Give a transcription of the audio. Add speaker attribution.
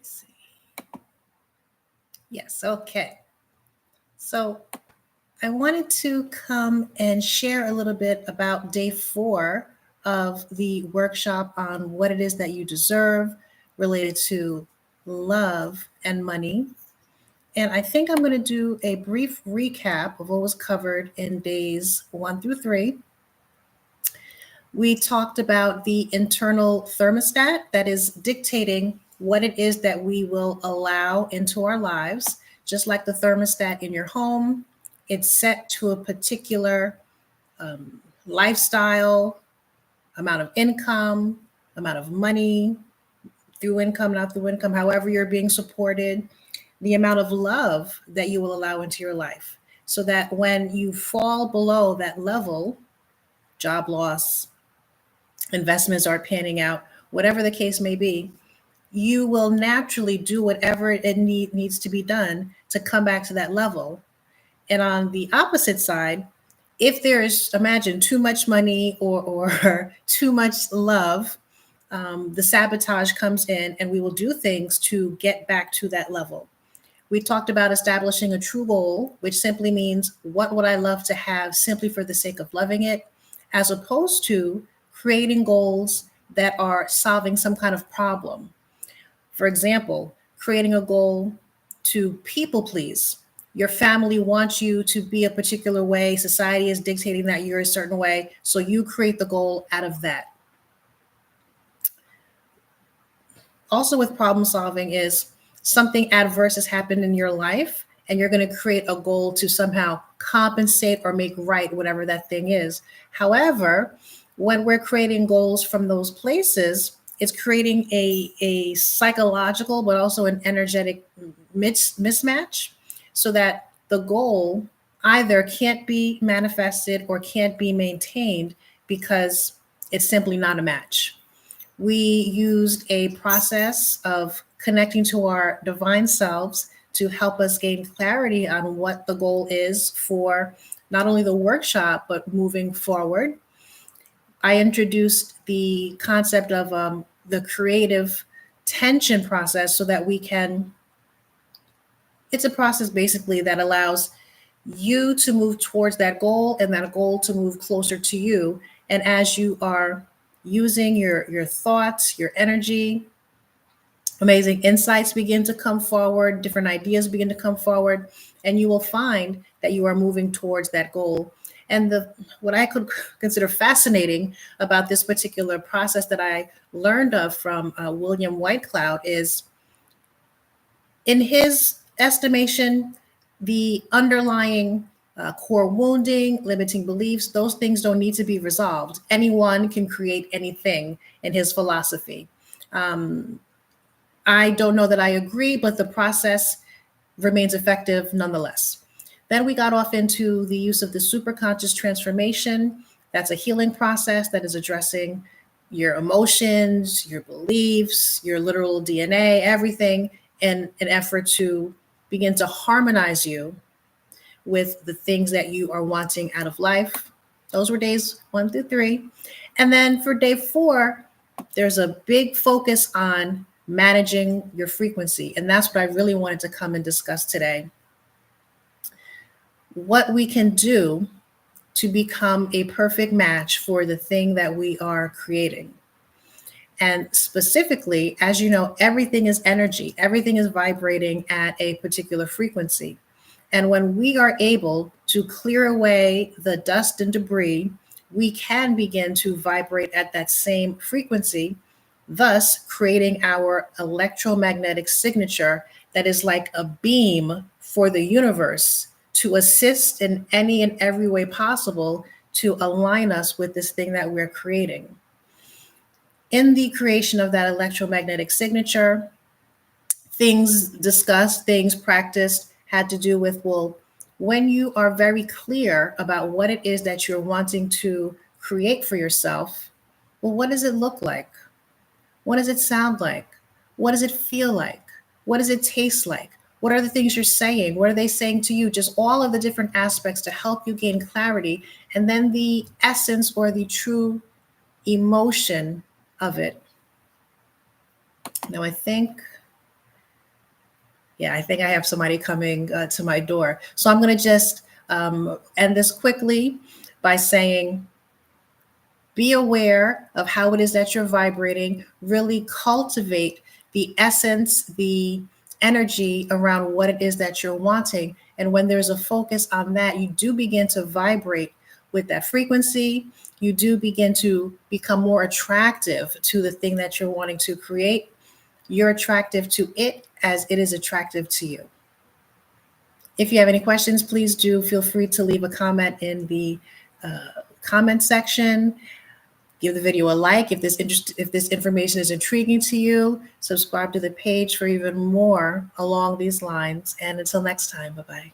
Speaker 1: see. Yes, okay. So I wanted to come and share a little bit about day 4 of the workshop on what it is that you deserve related to love and money. And I think I'm going to do a brief recap of what was covered in days 1 through 3. We talked about the internal thermostat that is dictating what it is that we will allow into our lives. Just like the thermostat in your home, it's set to a particular lifestyle, amount of income, amount of money, through income, not through income, however you're being supported, the amount of love that you will allow into your life. So that when you fall below that level, job loss, investments aren't panning out, whatever the case may be, you will naturally do whatever it needs to be done to come back to that level. And on the opposite side, if there is, imagine, too much money or too much love, the sabotage comes in and we will do things to get back to that level. We talked about establishing a true goal, which simply means what would I love to have simply for the sake of loving it, as opposed to creating goals that are solving some kind of problem. For example, creating a goal to people please. Your family wants you to be a particular way. Society is dictating that you're a certain way. So you create the goal out of that. Also with problem solving is something adverse has happened in your life and you're going to create a goal to somehow compensate or make right whatever that thing is. However, when we're creating goals from those places, it's creating a psychological but also an energetic mismatch, so that the goal either can't be manifested or can't be maintained because it's simply not a match. We used a process of connecting to our divine selves to help us gain clarity on what the goal is for not only the workshop, but moving forward. I introduced the concept of the creative tension process so that we can, it's a process basically that allows you to move towards that goal and that goal to move closer to you. And as you are using your thoughts, your energy, amazing insights begin to come forward, different ideas begin to come forward, and you will find that you are moving towards that goal. And what I could consider fascinating about this particular process that I learned of from William Whitecloud is, in his estimation, the underlying core wounding, limiting beliefs, those things don't need to be resolved. Anyone can create anything in his philosophy. I don't know that I agree, but the process remains effective nonetheless. Then we got off into the use of the superconscious transformation. That's a healing process that is addressing your emotions, your beliefs, your literal DNA, everything, in an effort to begin to harmonize you with the things that you are wanting out of life. Those were days 1 through 3. And then for day 4, there's a big focus on managing your frequency. And that's what I really wanted to come and discuss today. What we can do to become a perfect match for the thing that we are creating. And specifically, as you know, everything is energy. Everything is vibrating at a particular frequency. And when we are able to clear away the dust and debris, we can begin to vibrate at that same frequency, thus creating our electromagnetic signature that is like a beam for the universe to assist in any and every way possible to align us with this thing that we're creating. In the creation of that electromagnetic signature, things discussed, things practiced had to do with, well, when you are very clear about what it is that you're wanting to create for yourself, well, what does it look like? What does it sound like? What does it feel like? What does it taste like? What are the things you're saying? What are they saying to you? Just all of the different aspects to help you gain clarity. And then the essence or the true emotion of it. Now, I think Yeah, I think I have somebody coming to my door. So I'm going to just end this quickly by saying, be aware of how it is that you're vibrating. Really cultivate the essence, the energy around what it is that you're wanting. And when there's a focus on that, you do begin to vibrate with that frequency. You do begin to become more attractive to the thing that you're wanting to create. You're attractive to it as it is attractive to you. If you have any questions, please do feel free to leave a comment in the comment section. Give the video a like if this information is intriguing to you. Subscribe to the page for even more along these lines. And until next time, bye-bye.